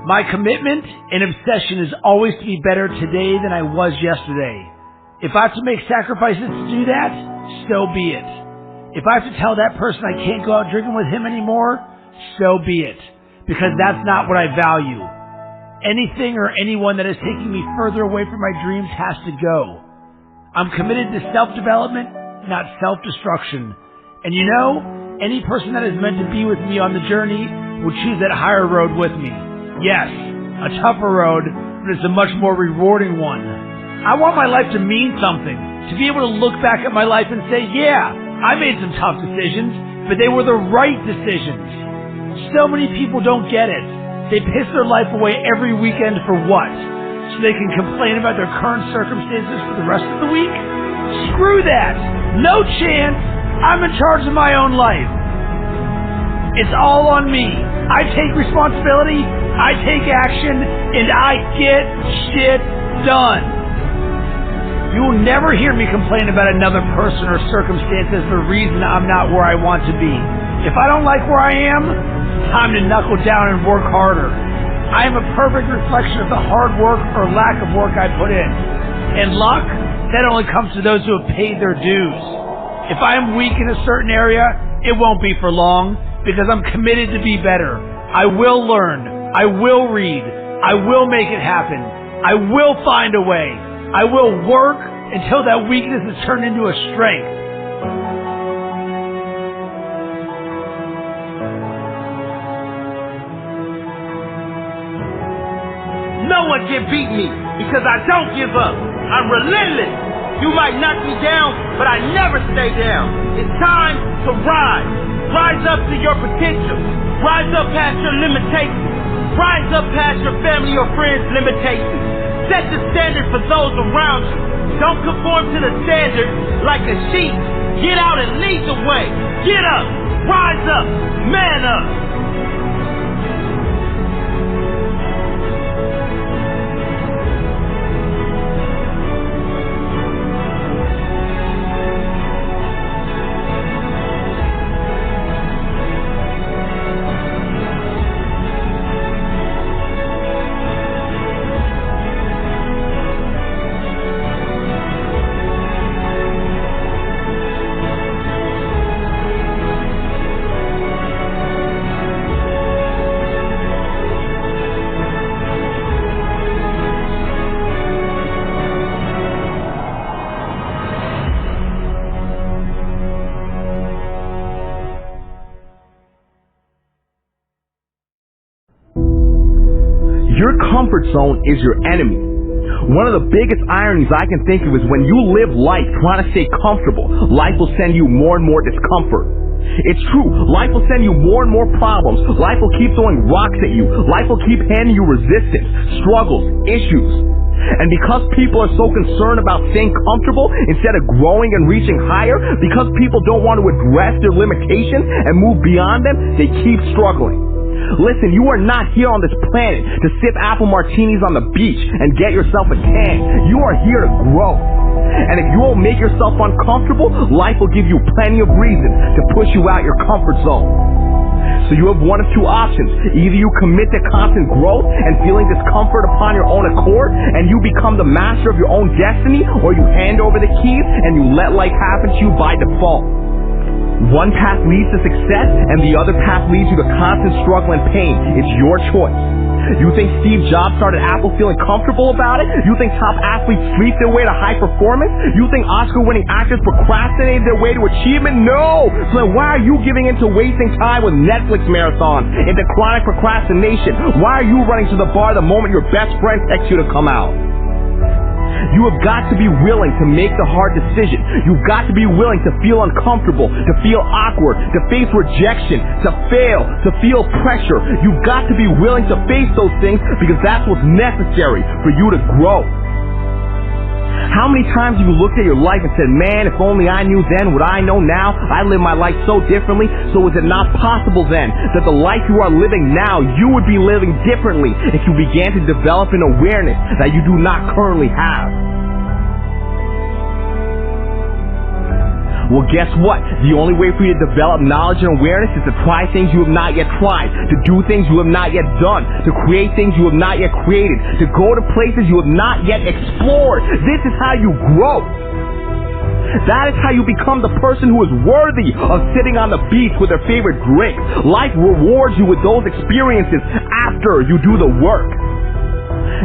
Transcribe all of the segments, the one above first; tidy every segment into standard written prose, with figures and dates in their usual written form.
My commitment and obsession is always to be better today than I was yesterday. If I have to make sacrifices to do that, so be it. If I have to tell that person I can't go out drinking with him anymore, so be it. Because that's not what I value. Anything or anyone that is taking me further away from my dreams has to go. I'm committed to self-development, not self-destruction. And you know, any person that is meant to be with me on the journey will choose that higher road with me. Yes, a tougher road, but it's a much more rewarding one. I want my life to mean something, to be able to look back at my life and say, yeah, I made some tough decisions, but they were the right decisions. So many people don't get it. They piss their life away every weekend for what? So they can complain about their current circumstances for the rest of the week? Screw that! No chance! I'm in charge of my own life. It's all on me. I take responsibility, I take action, and I get shit done. You will never hear me complain about another person or circumstance as the reason I'm not where I want to be. If I don't like where I am, time to knuckle down and work harder. I am a perfect reflection of the hard work or lack of work I put in. And luck, that only comes to those who have paid their dues. If I am weak in a certain area, it won't be for long, because I'm committed to be better. I will learn. I will read. I will make it happen. I will find a way. I will work until that weakness is turned into a strength. No one can beat me because I don't give up. I'm relentless. You might knock me down, but I never stay down. It's time to rise. Rise up to your potential. Rise up past your limitations. Rise up past your family or friends' limitations. Set the standard for those around you. Don't conform to the standard like a sheep. Get out and lead the way. Get up. Rise up. Man up. Your comfort zone is your enemy. One of the biggest ironies I can think of is when you live life trying to stay comfortable, life will send you more and more discomfort. It's true, life will send you more and more problems. Life will keep throwing rocks at you. Life will keep handing you resistance, struggles, issues. And because people are so concerned about staying comfortable instead of growing and reaching higher, because people don't want to address their limitations and move beyond them, they keep struggling. Listen, you are not here on this planet to sip apple martinis on the beach and get yourself a tan. You are here to grow. And if you won't make yourself uncomfortable, life will give you plenty of reasons to push you out your comfort zone. So you have one of two options. Either you commit to constant growth and feeling discomfort upon your own accord, and you become the master of your own destiny, or you hand over the keys and you let life happen to you by default. One path leads to success, and the other path leads you to constant struggle and pain. It's your choice. You think Steve Jobs started Apple feeling comfortable about it? You think top athletes sleep their way to high performance? You think Oscar-winning actors procrastinated their way to achievement? No! So then why are you giving into wasting time with Netflix marathons, into chronic procrastination? Why are you running to the bar the moment your best friend texts you to come out? You have got to be willing to make the hard decision. You've got to be willing to feel uncomfortable, to feel awkward, to face rejection, to fail, to feel pressure. You've got to be willing to face those things because that's what's necessary for you to grow. How many times have you looked at your life and said, man, if only I knew then what I know now, I live my life so differently, so is it not possible then that the life you are living now, you would be living differently if you began to develop an awareness that you do not currently have? Well, guess what? The only way for you to develop knowledge and awareness is to try things you have not yet tried, to do things you have not yet done, to create things you have not yet created, to go to places you have not yet explored. This is how you grow. That is how you become the person who is worthy of sitting on the beach with their favorite drink. Life rewards you with those experiences after you do the work.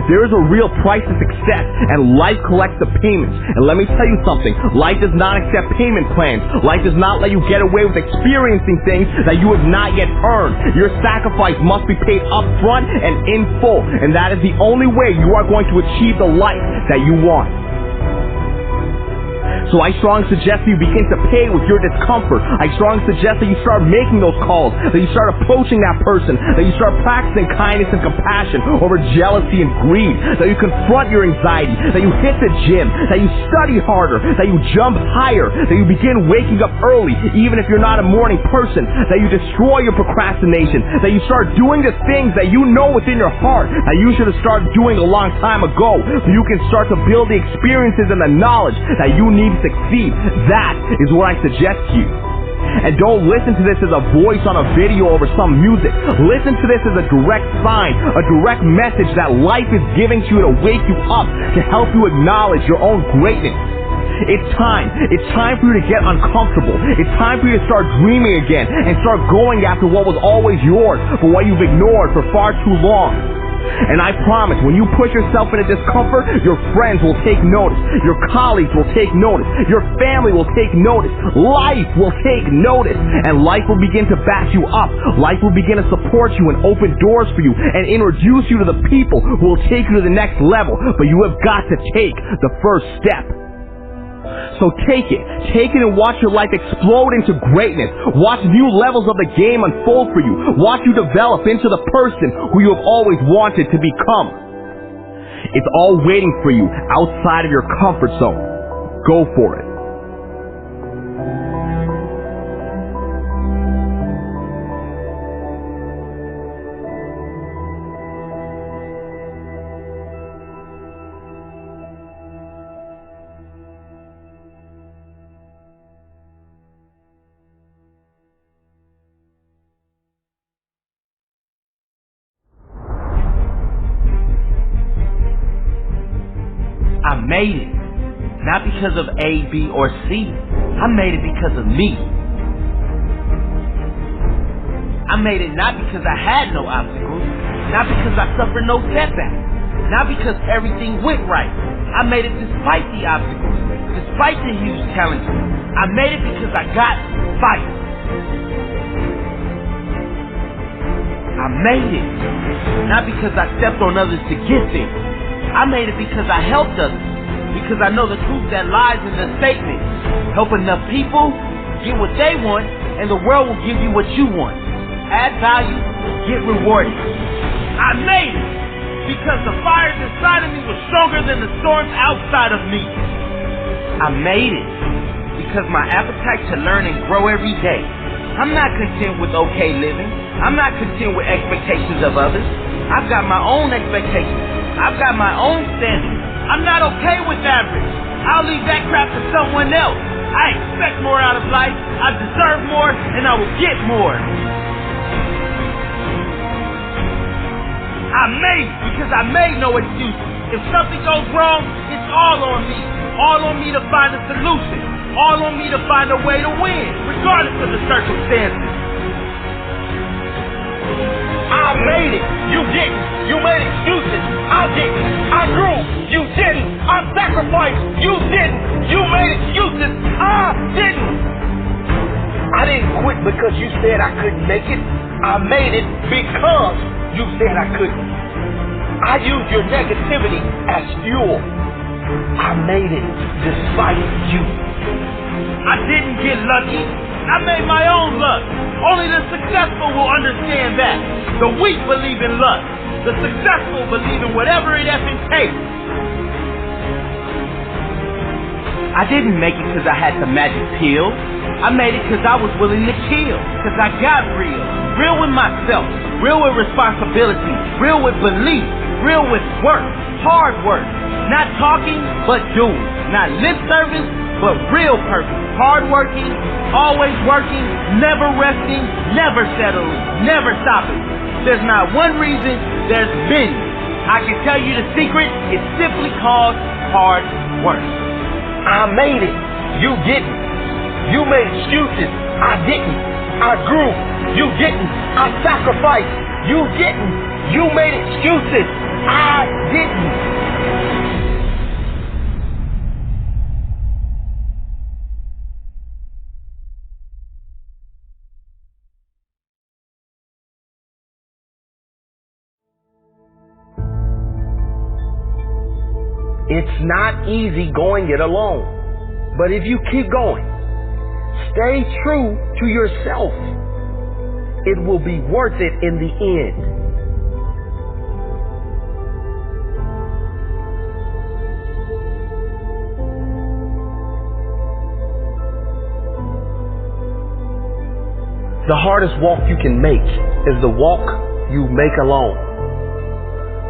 There is a real price to success, and life collects the payments. And let me tell you something, life does not accept payment plans. Life does not let you get away with experiencing things that you have not yet earned. Your sacrifice must be paid up front and in full, and that is the only way you are going to achieve the life that you want. So I strongly suggest that you begin to pay with your discomfort. I strongly suggest that you start making those calls, that you start approaching that person, that you start practicing kindness and compassion over jealousy and greed, that you confront your anxiety, that you hit the gym, that you study harder, that you jump higher, that you begin waking up early, even if you're not a morning person, that you destroy your procrastination, that you start doing the things that you know within your heart that you should have started doing a long time ago, so you can start to build the experiences and the knowledge that you need to succeed. That is what I suggest to you. And don't listen to this as a voice on a video over some music. Listen to this as a direct sign, a direct message that life is giving to you to wake you up, to help you acknowledge your own greatness. It's time. It's time for you to get uncomfortable. It's time for you to start dreaming again and start going after what was always yours, but what you've ignored for far too long. And I promise, when you push yourself into discomfort, your friends will take notice, your colleagues will take notice, your family will take notice, life will take notice, and life will begin to back you up. Life will begin to support you and open doors for you and introduce you to the people who will take you to the next level. But you have got to take the first step. So take it and watch your life explode into greatness. Watch new levels of the game unfold for you. Watch you develop into the person who you have always wanted to become. It's all waiting for you outside of your comfort zone. Go for it. I made it. Not because of A, B, or C. I made it because of me. I made it not because I had no obstacles, not because I suffered no setbacks, not because everything went right. I made it despite the obstacles, despite the huge challenges. I made it because I got fight. I made it not because I stepped on others to get there. I made it because I helped others, because I know the truth that lies in the statement. Help enough people, get what they want, and the world will give you what you want. Add value, get rewarded. I made it because the fires inside of me were stronger than the storms outside of me. I made it because my appetite to learn and grow every day. I'm not content with okay living. I'm not content with expectations of others. I've got my own expectations. I've got my own standards. I'm not okay with average. I'll leave that crap to someone else. I expect more out of life. I deserve more, and I will get more. I made it because I made no excuses. If something goes wrong, it's all on me. All on me to find a solution. All on me to find a way to win, regardless of the circumstances. I made it. You didn't. You made excuses. I didn't. I grew. You didn't. I sacrificed. You didn't. You made excuses. I didn't. I didn't quit because you said I couldn't make it. I made it because you said I couldn't. I used your negativity as fuel. I made it despite you. I didn't get lucky. I made my own luck. Only the successful will understand that. The weak believe in luck. The successful believe in whatever it effing takes. I didn't make it because I had the magic pill. I made it because I was willing to kill. Because I got real. Real with myself. Real with responsibility. Real with belief. Real with work. Hard work. Not talking, but doing. Not lip service, but real purpose. Hardworking, always working, never resting, never settling, never stopping. There's not one reason, there's many. I can tell you the secret, it's simply called hard work. I made it. You didn't. You made excuses. I didn't. I grew. You didn't. I sacrificed. You didn't. You made excuses. I didn't. It's not easy going it alone. But if you keep going, stay true to yourself, it will be worth it in the end. The hardest walk you can make is the walk you make alone.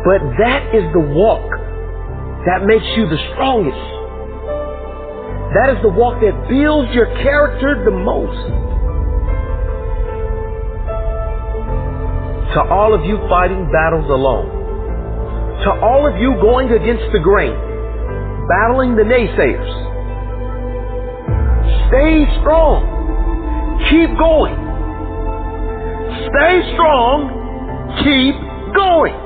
But that is the walk that makes you the strongest. That is the walk that builds your character the most. To all of you fighting battles alone, to all of you going against the grain, battling the naysayers, stay strong. Keep going. Stay strong. Keep going.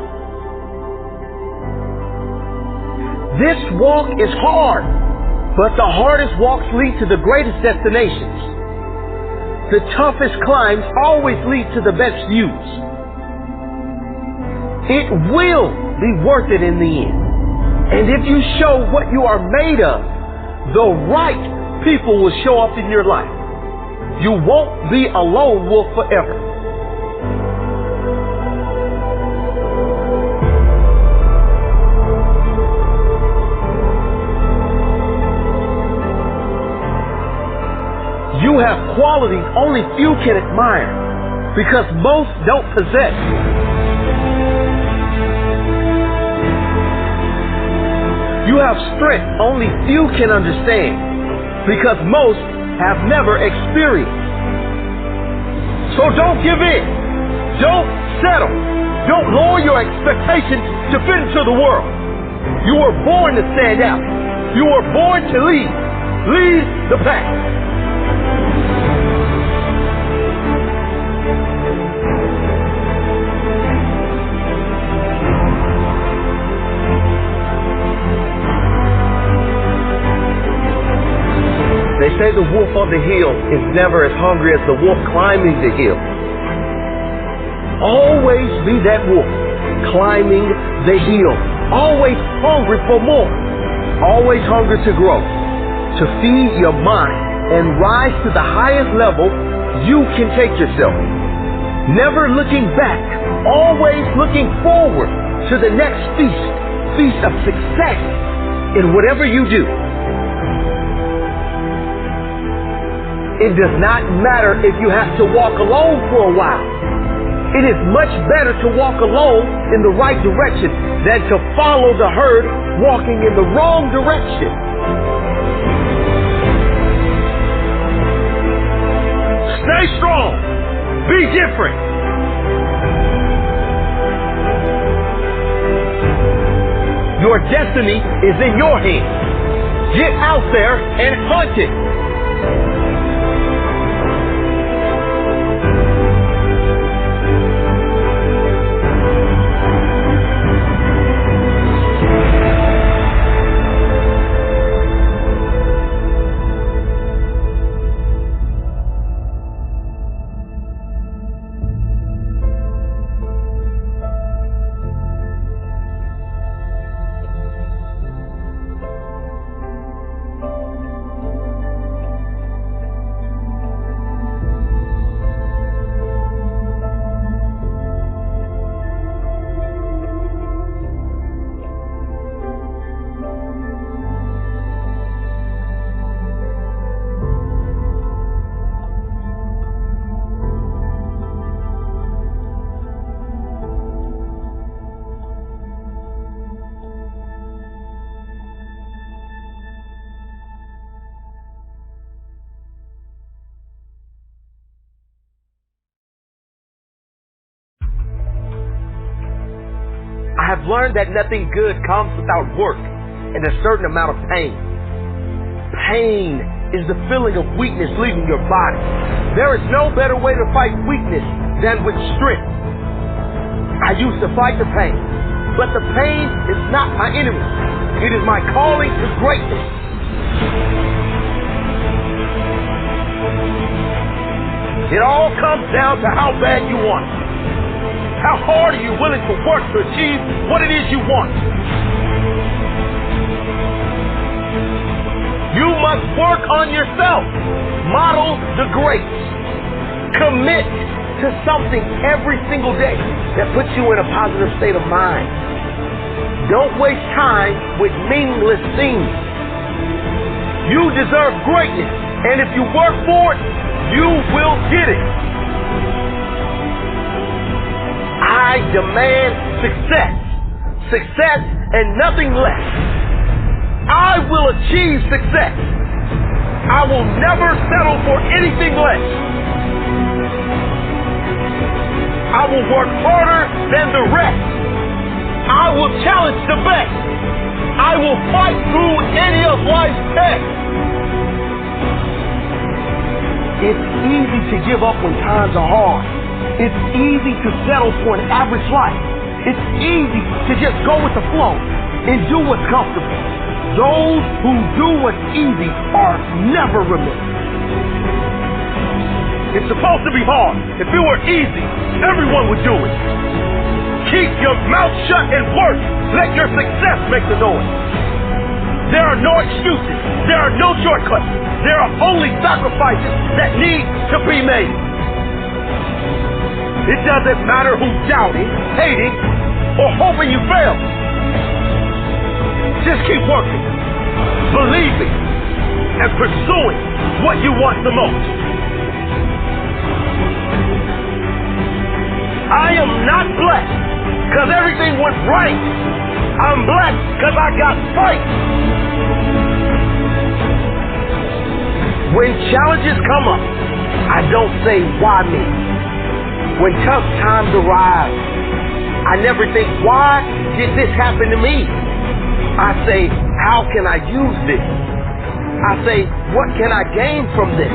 This walk is hard, but the hardest walks lead to the greatest destinations. The toughest climbs always lead to the best views. It will be worth it in the end. And if you show what you are made of, the right people will show up in your life. You won't be a lone wolf forever. You have qualities only few can admire because most don't possess. You have strength only few can understand because most have never experienced. So don't give in. Don't settle. Don't lower your expectations to fit into the world. You were born to stand out. You were born to lead. Lead the pack. They say the wolf on the hill is never as hungry as the wolf climbing the hill. Always be that wolf climbing the hill. Always hungry for more. Always hungry to grow. To feed your mind and rise to the highest level you can take yourself. Never looking back. Always looking forward to the next feast. Feast of success in whatever you do. It does not matter if you have to walk alone for a while. It is much better to walk alone in the right direction than to follow the herd walking in the wrong direction. Stay strong. Be different. Your destiny is in your hands. Get out there and hunt it. I have learned that nothing good comes without work and a certain amount of pain. Pain is the feeling of weakness leaving your body. There is no better way to fight weakness than with strength. I used to fight the pain, but the pain is not my enemy. It is my calling to greatness. It all comes down to how bad you want it. How hard are you willing to work to achieve what it is you want? You must work on yourself. Model the greats. Commit to something every single day that puts you in a positive state of mind. Don't waste time with meaningless things. You deserve greatness, and if you work for it, you will get it. I demand success. Success and nothing less. I will achieve success. I will never settle for anything less. I will work harder than the rest. I will challenge the best. I will fight through any of life's tests. It's easy to give up when times are hard. It's easy to settle for an average life. It's easy to just go with the flow and do what's comfortable. Those who do what's easy are never remembered. It's supposed to be hard. If it were easy, everyone would do it. Keep your mouth shut and work. Let your success make the noise. There are no excuses. There are no shortcuts. There are only sacrifices that need to be made. It doesn't matter who's doubting, hating, or hoping you fail. Just keep working, believing, and pursuing what you want the most. I am not blessed because everything went right. I'm blessed because I got fight. When challenges come up, I don't say, why me? When tough times arise, I never think, why did this happen to me? I say, how can I use this? I say, what can I gain from this?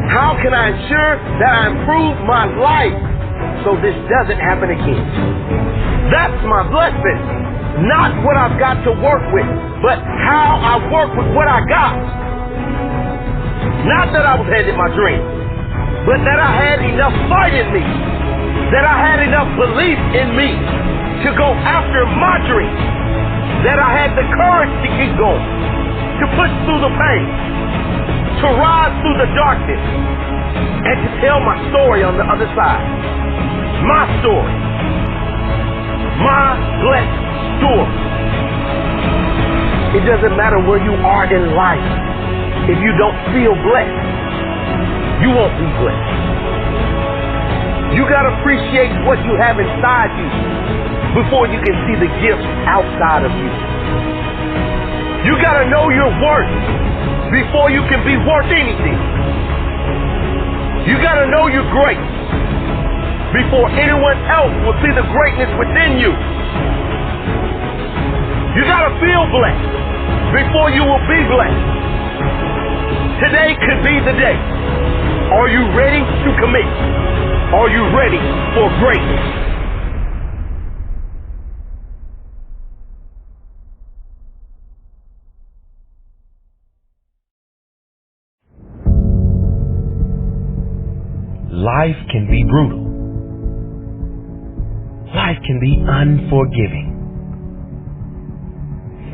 How can I ensure that I improve my life so this doesn't happen again? That's my blessing. Not what I've got to work with, but how I work with what I got. Not that I was handed my dream, but that I had enough fight in me, that I had enough belief in me to go after my dream, that I had the courage to keep going, to push through the pain, to rise through the darkness, and to tell my story on the other side. My story. My blessed story. It doesn't matter where you are in life. If you don't feel blessed, you won't be blessed. You gotta appreciate what you have inside you before you can see the gifts outside of you. You gotta know your worth before you can be worth anything. You gotta know you're great before anyone else will see the greatness within you. You gotta feel blessed before you will be blessed. Today could be the day. Are you ready to commit? Are you ready for greatness? Life can be brutal. Life can be unforgiving.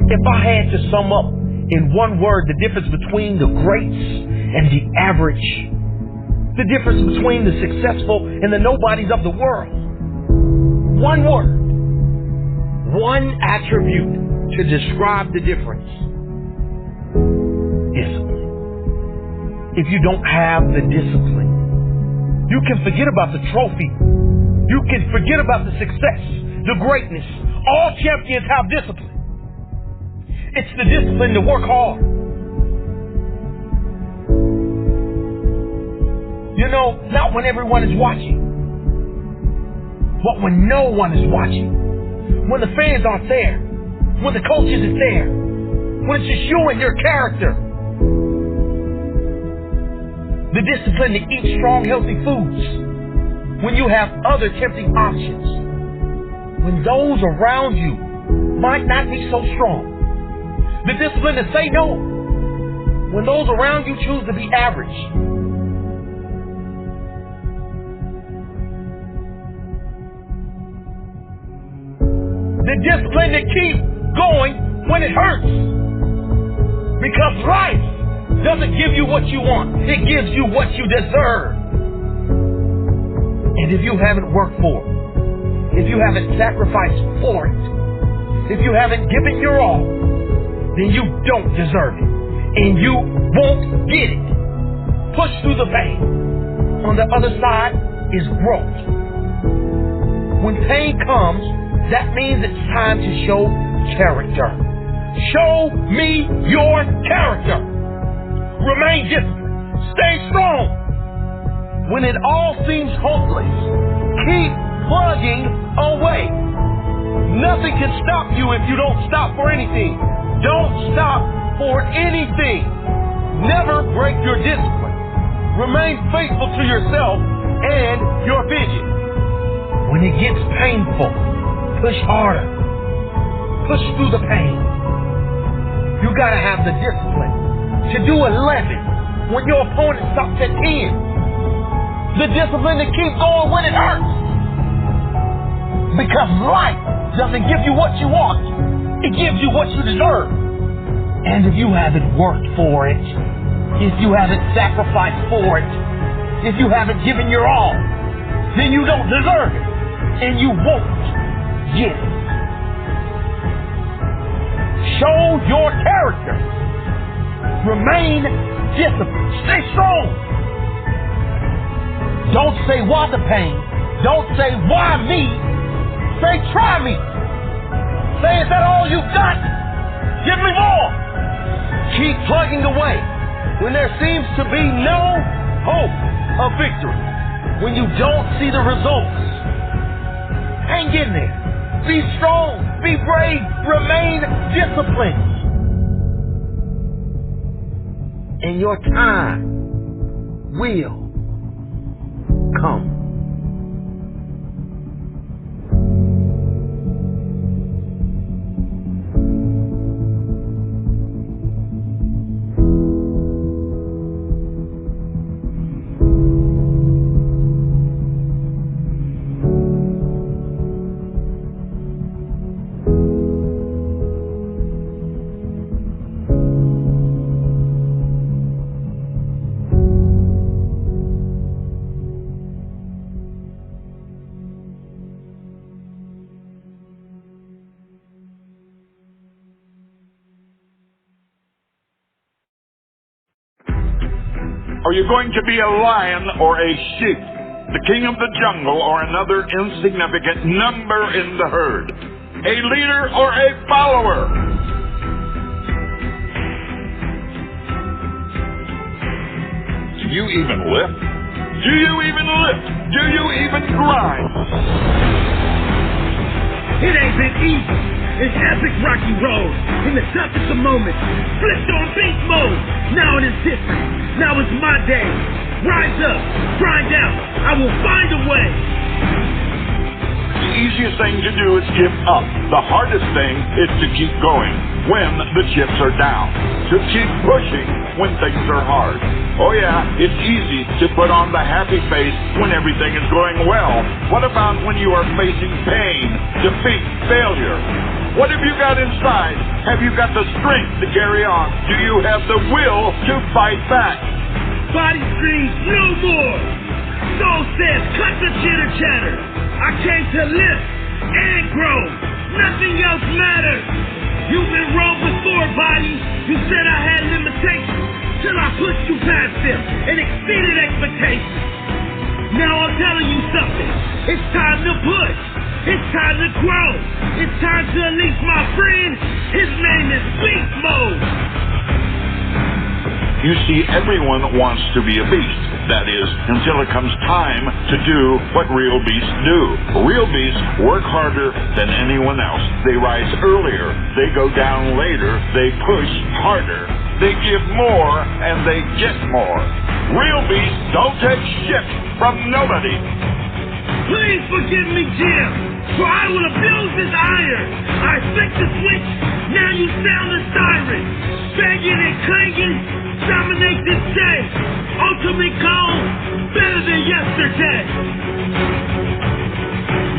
If I had to sum up in one word the difference between the greats and the average, the difference between the successful and the nobodies of the world, one word, one attribute to describe the difference: discipline. If you don't have the discipline, you can forget about the trophy. You can forget about the success, the greatness. All champions have discipline. It's the discipline to work hard. You know, not when everyone is watching, but when no one is watching. when the fans aren't there, when the coach isn't there, when it's just you and your character. The discipline to eat strong, healthy foods when you have other tempting options. When those around you might not be so strong. The discipline to say no when those around you choose to be average. The discipline to keep going when it hurts. Because life doesn't give you what you want. It gives you what you deserve. And if you haven't worked for it, if you haven't sacrificed for it, if you haven't given your all, then you don't deserve it. And you won't get it. Push through the pain. On the other side is growth. When pain comes, that means it's time to show character. Show me your character. Remain disciplined. Stay strong. When it all seems hopeless, keep plugging away. Nothing can stop you if you don't stop for anything. Don't stop for anything. Never break your discipline. Remain faithful to yourself and your vision. When it gets painful, push harder. Push through the pain. You gotta have the discipline to do 11 when your opponent stops at 10. The discipline to keep going when it hurts. Because life doesn't give you what you want. It gives you what you deserve. And if you haven't worked for it, if you haven't sacrificed for it, if you haven't given your all, then you don't deserve it. And you won't get it. Show your character. Remain disciplined. Stay strong. Don't say why the pain. Don't say why me. Say try me. Say, is that all you got? Give me more. Keep plugging away when there seems to be no hope of victory. When you don't see the results. Hang in there. Be strong. Be brave. Remain disciplined. And your time will come. Are you going to be a lion or a sheep? The king of the jungle or another insignificant number in the herd? A leader or a follower? Do you even lift? Do you even lift? Do you even grind? It ain't been easy. It's epic rocky road. In the toughest of moments. Flipped on beast mode. Now it is different. Now it's my day. Rise up. Grind out. I will find a way. The easiest thing to do is give up. The hardest thing is to keep going when the chips are down. To keep pushing when things are hard. Oh yeah, it's easy to put on the happy face when everything is going well. What about when you are facing pain, defeat, failure? What have you got inside? Have you got the strength to carry on? Do you have the will to fight back? Body screams no more. Soul says cut the chitter chatter. I came to live and grow. Nothing else matters. You've been wrong before, body. You said I had limitations till I pushed you past them and exceeded expectations. Now I'm telling you something. It's time to push. It's time to grow. It's time to unleash my friend. His name is Beast Mode. You see, everyone wants to be a beast. That is, until it comes time to do what real beasts do. Real beasts work harder than anyone else. They rise earlier. They go down later. They push harder. They give more, and they get more. Real beasts don't take shit from nobody. Please forgive me, Jim, for I will abuse this iron. I flicked the switch, now you sound a siren. Banging and clanging, dominate this day. Ultimate goal, better than yesterday.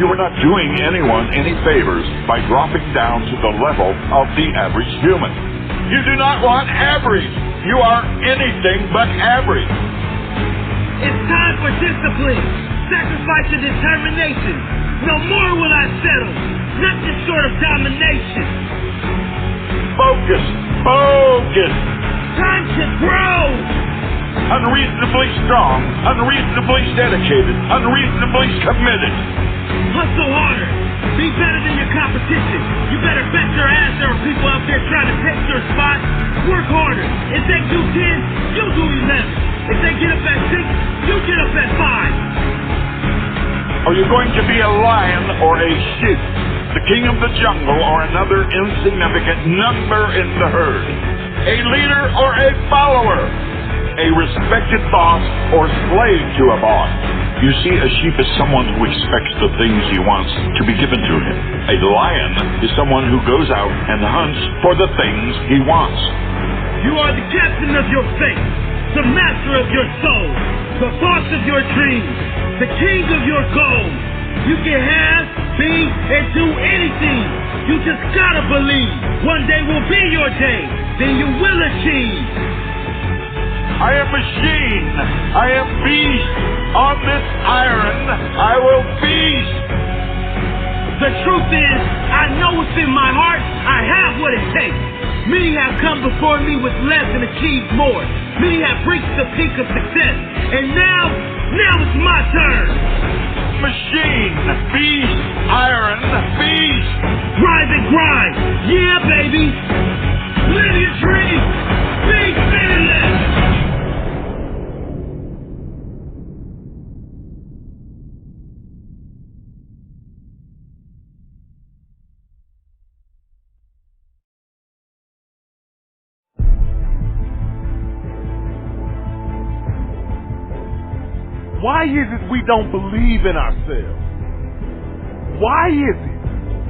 You are not doing anyone any favors by dropping down to the level of the average human. You do not want average. You are anything but average. It's time for discipline, sacrifice and determination. No more will I settle, not this sort of domination. Focus, focus. Time to grow. Unreasonably strong, unreasonably dedicated, unreasonably committed. Hustle harder. Be better than your competition. You better bet your ass there are people out there trying to take your spot. Work harder. If they do 10, you do 11. If they get up at 6, you get up at 5. Are you going to be a lion or a sheep? The king of the jungle or another insignificant number in the herd? A leader or a follower? A respected boss or slave to a boss? You see, a sheep is someone who expects the things he wants to be given to him. A lion is someone who goes out and hunts for the things he wants. You are the captain of your fate, the master of your soul, the boss of your dreams, the king of your goals. You can have, be, and do anything. You just gotta believe. One day will be your day. Then you will achieve. I am machine. I am beast. On this iron, I will feast. The truth is, I know what's in my heart. I have what it takes. Many have come before me with less and achieved more. Many have reached the peak of success. And now it's my turn. Machine, beast, iron, beast. Rise and grind. Yeah, baby. Live your dream. Be fearless. Why is it we don't believe in ourselves? Why is it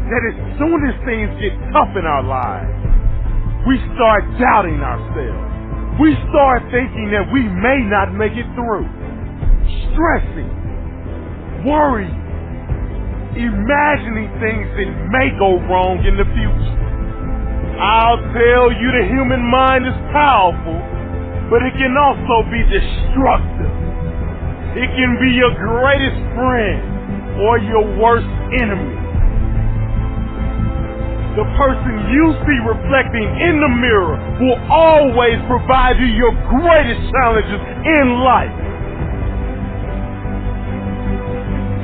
that as soon as things get tough in our lives, we start doubting ourselves? We start thinking that we may not make it through. Stressing, worrying, imagining things that may go wrong in the future. I'll tell you, the human mind is powerful, but it can also be destructive. It can be your greatest friend or your worst enemy. The person you see reflecting in the mirror will always provide you your greatest challenges in life.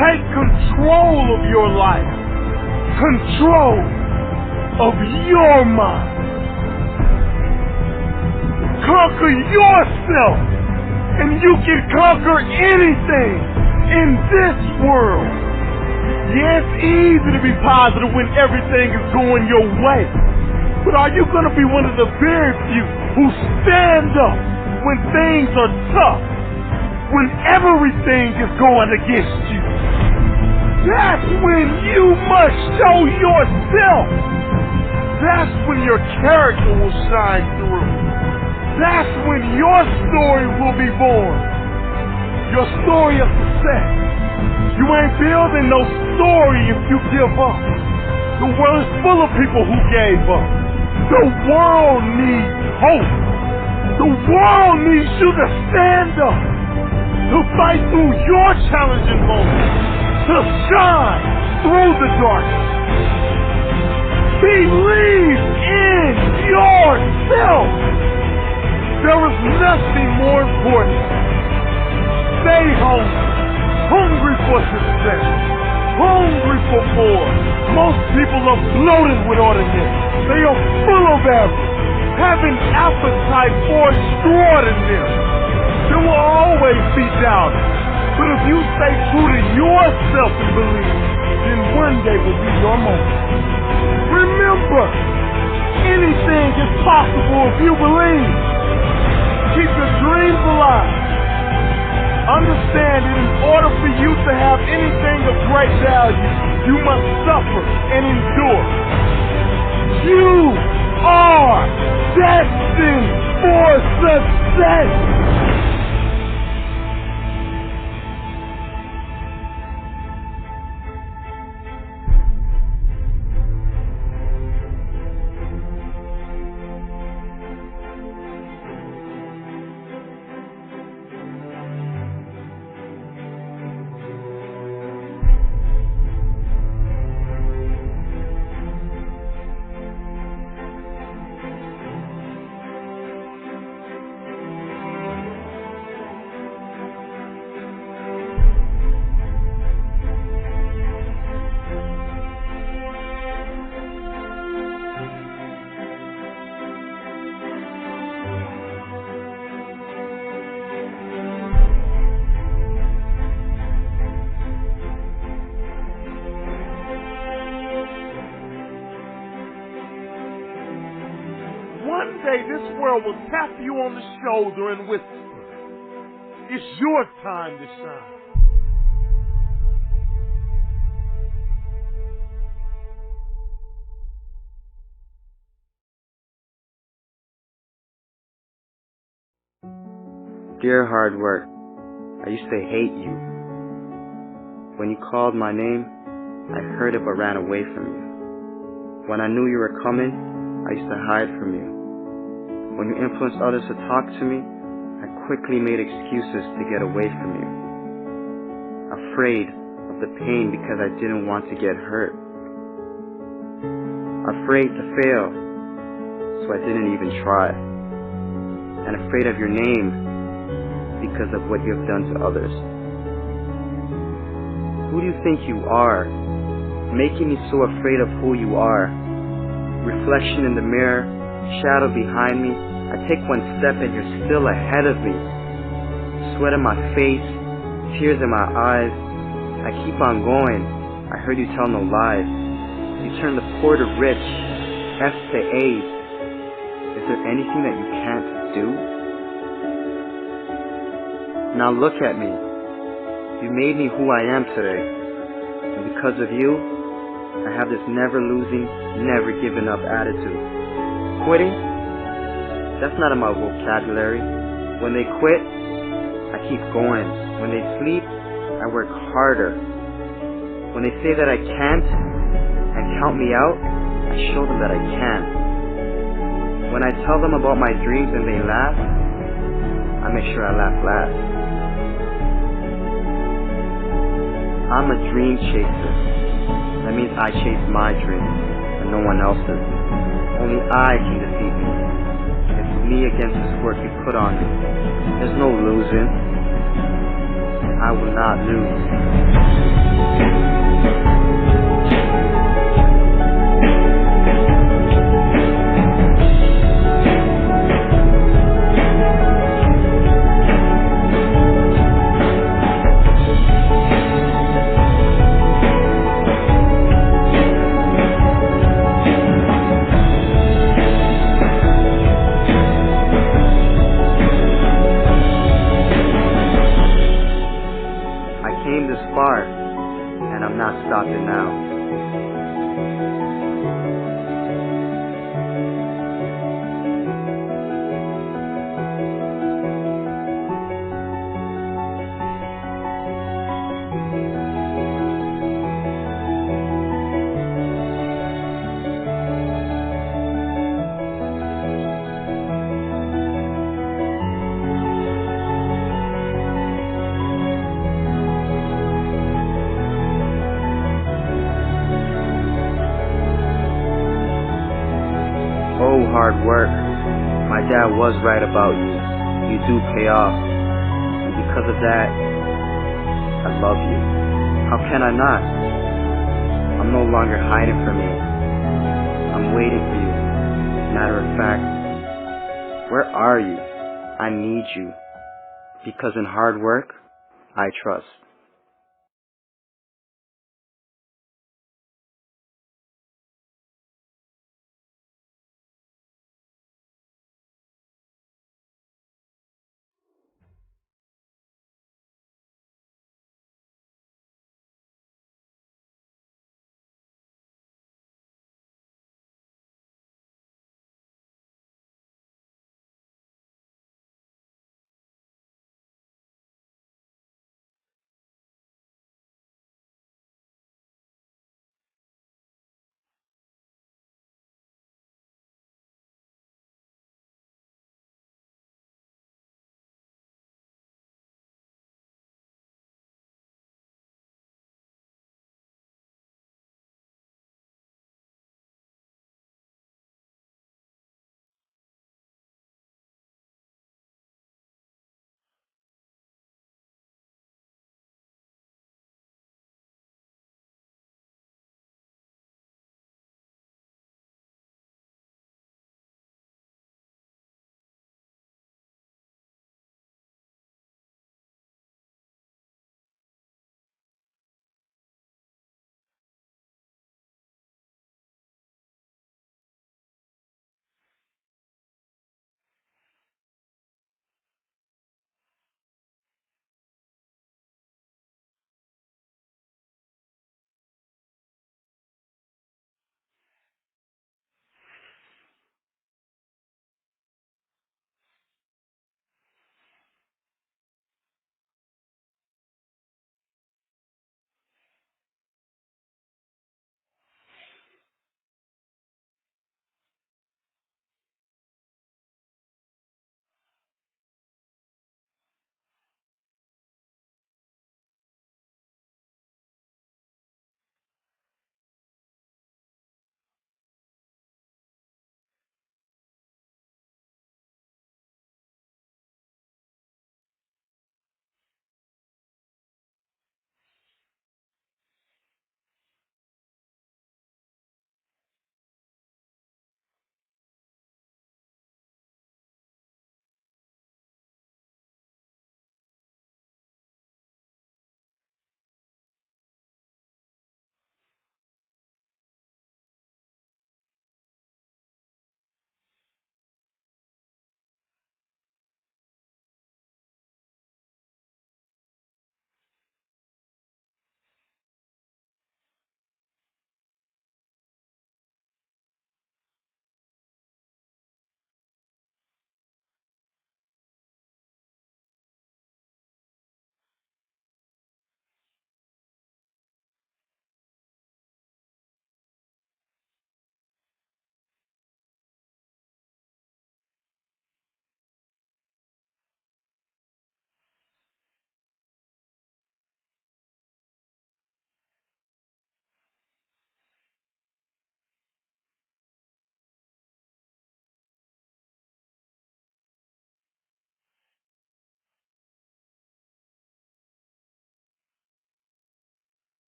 Take control of your life. Control of your mind. Conquer yourself. And you can conquer anything in this world. Yeah, it's easy to be positive when everything is going your way. But are you going to be one of the very few who stand up when things are tough? When everything is going against you? That's when you must show yourself. That's when your character will shine through. That's when your story will be born. Your story of success. You ain't building no story if you give up. The world is full of people who gave up. The world needs hope. The world needs you to stand up, to fight through your challenging moments, to shine through the darkness. Believe in yourself. There is nothing more important. Stay hungry for success, hungry for more. Most people are bloated with ordinary. They are full of average. have an appetite for extraordinary. There will always be doubt. But if you stay true to yourself and believe, then one day will be your moment. Remember, anything is possible if you believe. Keep your dreams alive. Understand that in order for you to have anything of great value, you must suffer and endure. You are destined for success. One day this world will tap you on the shoulder and whisper, it's your time to shine. Dear hard work, I used to hate you. When you called my name, I heard it but ran away from you. When I knew you were coming, I used to hide from you. When you influenced others to talk to me, I quickly made excuses to get away from you. Afraid of the pain because I didn't want to get hurt. Afraid to fail, so I didn't even try. And afraid of your name because of what you have done to others. Who do you think you are? Making me so afraid of who you are. Reflection in the mirror, shadow behind me. I take one step and you're still ahead of me. Sweat in my face, tears in my eyes. I keep on going. I heard you tell no lies. You turn the poor to rich, F to A's. Is there anything that you can't do? Now look at me. You made me who I am today. And because of you, I have this never losing, never giving up attitude. Quitting? That's not in my vocabulary. When they quit, I keep going. When they sleep, I work harder. When they say that I can't and count me out, I show them that I can. When I tell them about my dreams and they laugh, I make sure I laugh last. I'm a dream chaser. That means I chase my dreams and no one else's. Only I can defeat me. It's me against this work you put on me. There's no losing. I will not lose. And I'm not stopping now. Oh, hard work. My dad was right about you. You do pay off. And because of that, I love you. How can I not? I'm no longer hiding from you. I'm waiting for you. Matter of fact, Where are you? I need you. Because in hard work, I trust.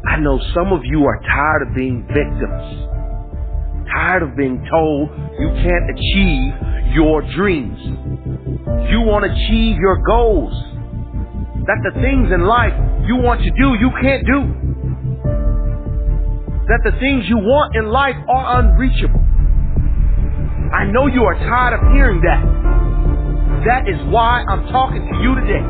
I know some of you are tired of being victims, tired of being told you can't achieve your dreams. You want to achieve your goals, that the things in life you want to do, you can't do, that the things you want in life are unreachable. I know you are tired of hearing that. That is why I'm talking to you today.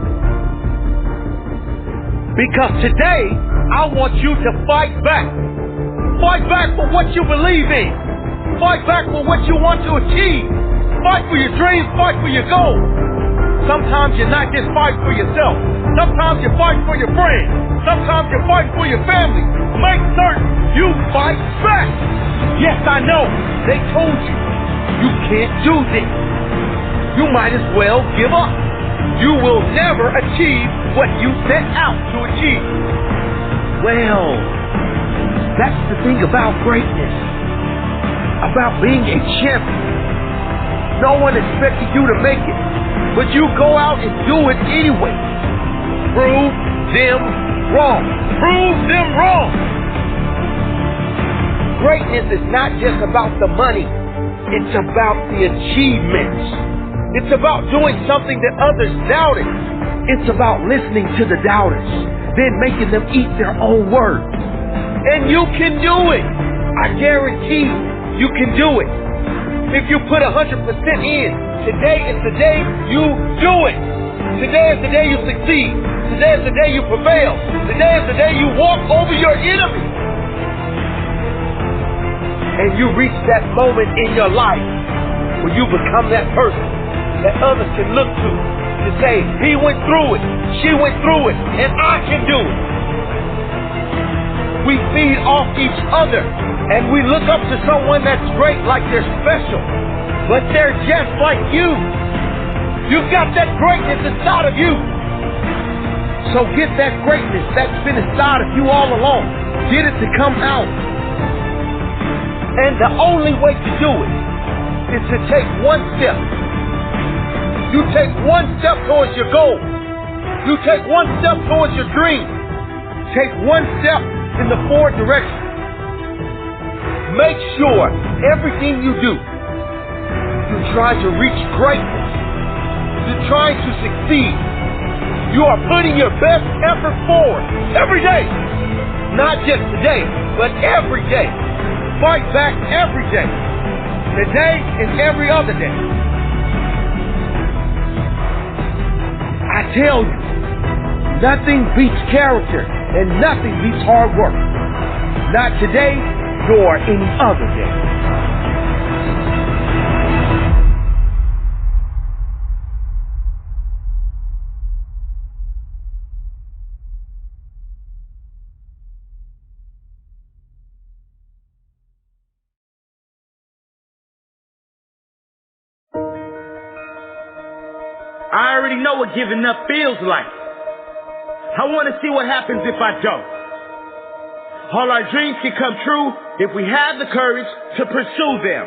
Because today, I want you to fight back. Fight back for what you believe in. Fight back for what you want to achieve. Fight for your dreams, fight for your goals. Sometimes you're not just fighting for yourself. Sometimes you fight for your friends. Sometimes you fight for your family. Make certain you fight back. Yes, I know. They told you, you can't do this. You might as well give up. You will never achieve what you set out to achieve. Well, that's the thing about greatness. About being a champion. No one expected you to make it, but you go out and do it anyway. Prove them wrong. Prove them wrong. Greatness is not just about the money. It's about the achievements. It's about doing something that others doubted. It's about listening to the doubters, then making them eat their own words. And you can do it. I guarantee you can do it. If you put 100% in, today is the day you do it. Today is the day you succeed. Today is the day you prevail. Today is the day you walk over your enemy. And you reach that moment in your life where you become that person that others can look to say, he went through it, she went through it, and I can do it. We feed off each other, and we look up to someone that's great like they're special, but they're just like you. You've got that greatness inside of you. So get that greatness that's been inside of you all along. Get it to come out. And the only way to do it is to take one step. You take one step towards your goal. You take one step towards your dream. Take one step in the forward direction. Make sure everything you do, you try to reach greatness. You're trying to succeed. You are putting your best effort forward every day. Not just today, but every day. Fight back every day. Today and every other day. I tell you, nothing beats character and nothing beats hard work. Not today, nor any other day. I already know what giving up feels like. I want to see what happens if I don't. All our dreams can come true if we have the courage to pursue them.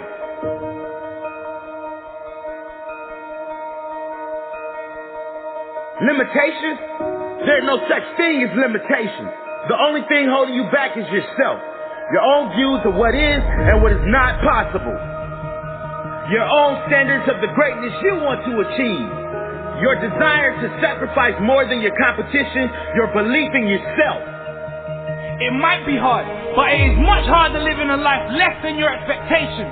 Limitations? There's no such thing as limitations. The only thing holding you back is yourself. Your own views of what is and what is not possible. Your own standards of the greatness you want to achieve. Your desire to sacrifice more than your competition, your belief in yourself. It might be hard, but it is much harder living a life less than your expectations.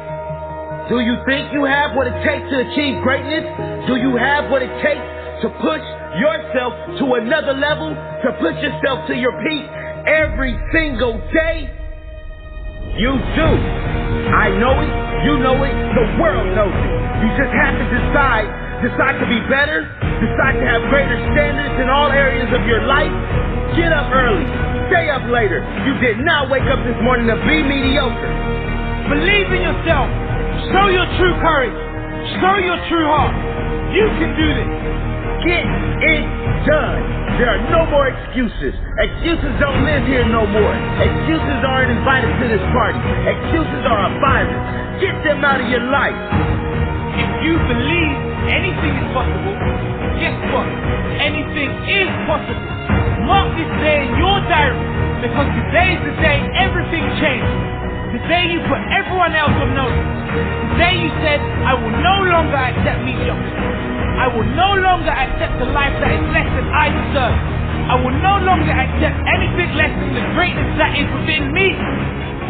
Do you think you have what it takes to achieve greatness? Do you have what it takes to push yourself to another level? To push yourself to your peak every single day? You do. I know it, you know it, the world knows it. You just have to decide to be better, decide to have greater standards in all areas of your life. Get up early, stay up later. You did not wake up this morning to be mediocre. Believe in yourself. Show your true courage. Show your true heart. You can do this. Get it done. There are no more excuses. Excuses don't live here no more. Excuses aren't invited to this party. Excuses are a virus. Get them out of your life. If you believe anything is possible, guess what? Anything is possible. Mark this day in your diary, because today is the day everything changed. Today you put everyone else on notice. Today you said, I will no longer accept mediocrity. I will no longer accept a life that is less than I deserve. I will no longer accept anything less than the greatness that is within me.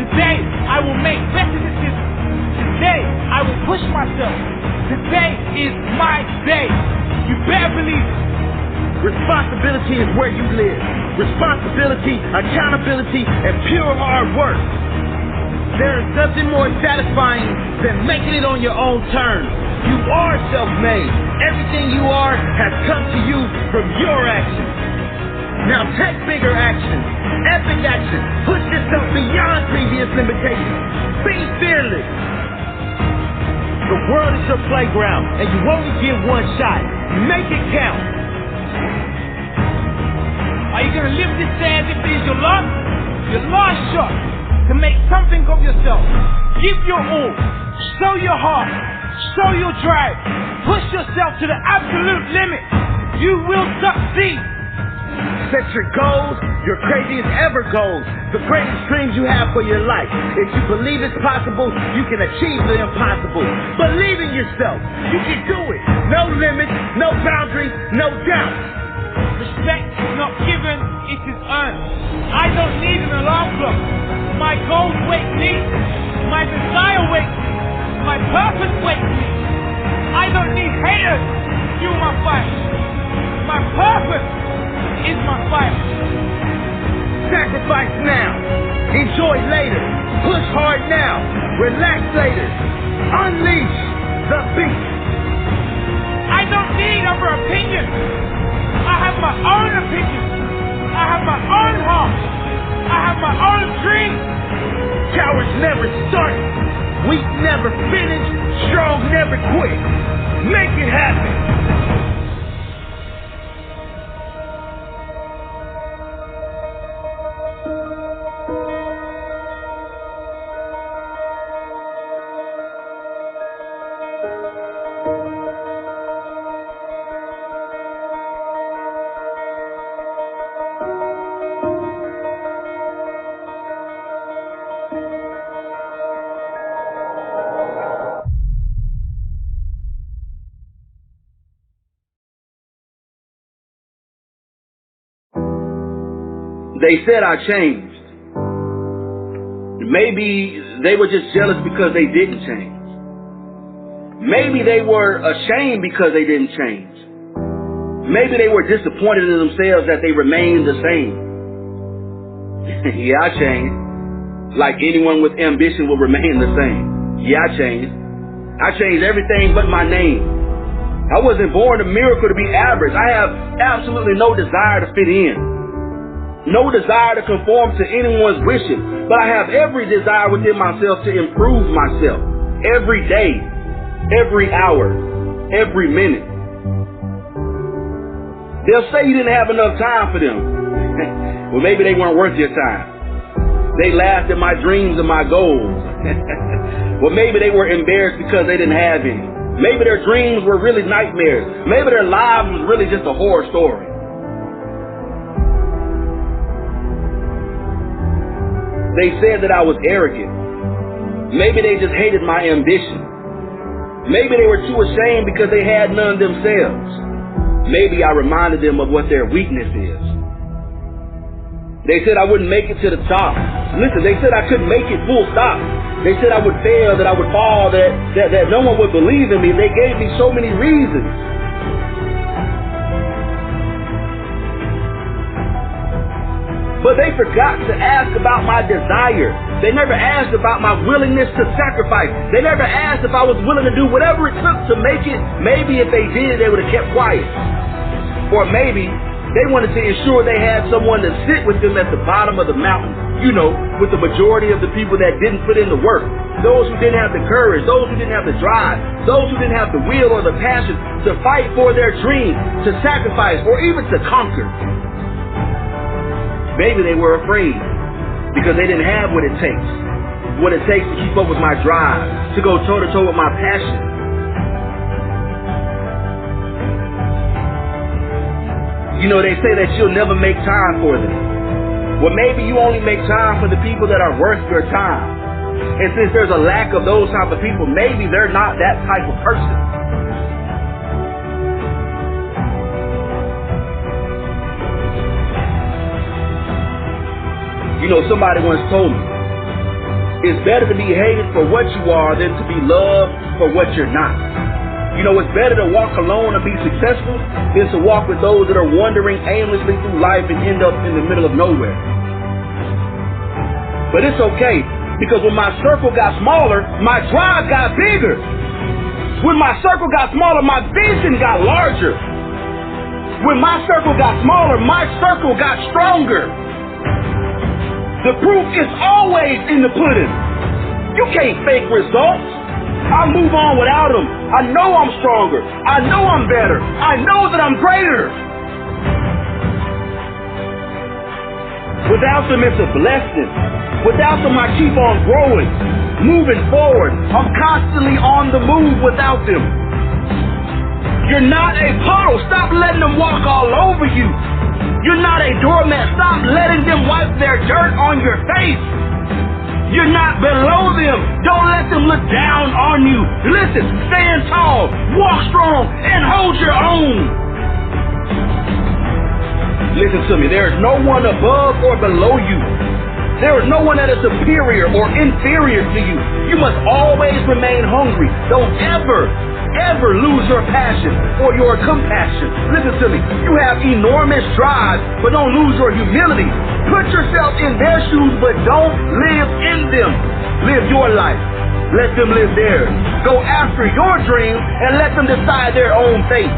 Today I will make better decisions. Today I will push myself. Today is my day. You better believe it. Responsibility is where you live. responsibility, accountability, and pure hard work. There is nothing more satisfying than making it on your own terms. You are self-made. Everything you are has come to you from your actions. Now take bigger action, epic action. Push yourself beyond previous limitations. Be fearless. The world is your playground, and you only get one shot. Make it count. Are you going to live this day as if it is your last shot to make something of yourself? Give your all. Show your heart. Show your drive. Push yourself to the absolute limit. You will succeed. Set your goals, your craziest ever goals, the greatest dreams you have for your life. If you believe it's possible, you can achieve the impossible. Believe in yourself. You can do it. No limits, no boundaries, no doubt. Respect is not given, it is earned. I don't need an alarm clock. My goals wake me. My desire wakes me. My purpose wakes me. I don't need haters to fuel my fight. My purpose is my fight. Sacrifice now. Enjoy later. Push hard now. Relax later. Unleash the beast. I don't need other opinions. I have my own opinions. I have my own heart. I have my own dreams. Cowards never start. Weak never finish. Strong never quit. Make it happen. They said I changed. Maybe they were just jealous because they didn't change. Maybe they were ashamed because they didn't change. Maybe they were disappointed in themselves that they remained the same. Yeah, I changed. Like anyone with ambition will remain the same. Yeah, I changed. I changed everything but my name. I wasn't born a miracle to be average. I have absolutely no desire to fit in. No desire to conform to anyone's wishes, but I have every desire within myself to improve myself every day, every hour, every minute. They'll say you didn't have enough time for them. Well, maybe they weren't worth your time. They laughed at my dreams and my goals. Well, maybe they were embarrassed because they didn't have any. Maybe their dreams were really nightmares. Maybe their lives was really just a horror story. They said that I was arrogant. Maybe they just hated my ambition. Maybe they were too ashamed because they had none themselves. Maybe I reminded them of what their weakness is. They said I wouldn't make it to the top. Listen, they said I couldn't make it full stop. They said I would fail, that I would fall, that no one would believe in me. They gave me so many reasons. But they forgot to ask about my desire. They never asked about my willingness to sacrifice. They never asked if I was willing to do whatever it took to make it. Maybe if they did, they would have kept quiet. Or maybe they wanted to ensure they had someone to sit with them at the bottom of the mountain. You know, with the majority of the people that didn't put in the work. Those who didn't have the courage. Those who didn't have the drive. Those who didn't have the will or the passion to fight for their dreams, to sacrifice, or even to conquer. Maybe they were afraid because they didn't have what it takes to keep up with my drive, to go toe-to-toe with my passion. You know, they say that you'll never make time for them. Well, maybe you only make time for the people that are worth your time. And since there's a lack of those type of people, maybe they're not that type of person. You know, somebody once told me, it's better to be hated for what you are than to be loved for what you're not. You know, it's better to walk alone and be successful than to walk with those that are wandering aimlessly through life and end up in the middle of nowhere. But it's okay, because when my circle got smaller, my drive got bigger. When my circle got smaller, my vision got larger. When my circle got smaller, my circle got stronger. The proof is always in the pudding. You can't fake results. I move on without them. I know I'm stronger. I know I'm better. I know that I'm greater. Without them, it's a blessing. Without them, I keep on growing, moving forward. I'm constantly on the move without them. You're not a puddle. Stop letting them walk all over you. You're not a doormat. Stop letting them wipe their dirt on your face. You're not below them. Don't let them look down on you. Listen, stand tall, walk strong, and hold your own. Listen to me. There is no one above or below you. There is no one that is superior or inferior to you. You must always remain hungry. Don't ever lose your passion or your compassion. Listen to me. You have enormous drive, but don't lose your humility. Put yourself in their shoes, but don't live in them. Live your life. Let them live theirs. Go after your dreams and let them decide their own fate.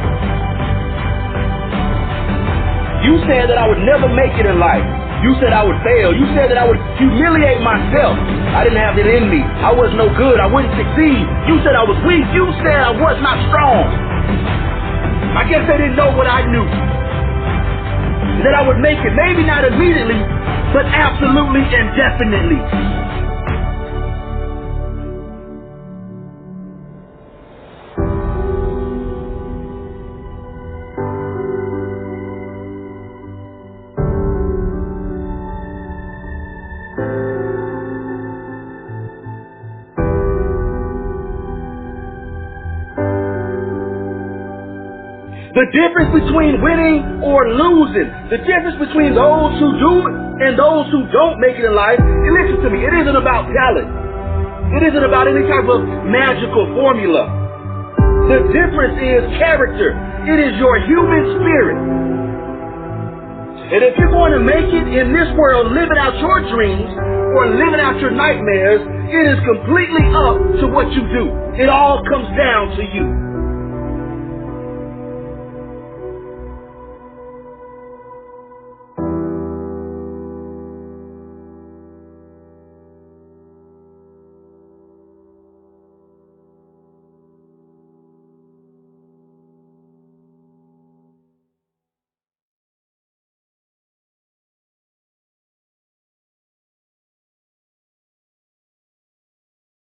You said that I would never make it in life. You said I would fail. You said that I would humiliate myself. I didn't have it in me. I was no good. I wouldn't succeed. You said I was weak. You said I was not strong. I guess they didn't know what I knew. That I would make it. Maybe not immediately, but absolutely and definitely. The difference between winning or losing, the difference between those who do it and those who don't make it in life, and listen to me, it isn't about talent. It isn't about any type of magical formula. The difference is character. It is your human spirit. And if you're going to make it in this world, living out your dreams or living out your nightmares, it is completely up to what you do. It all comes down to you.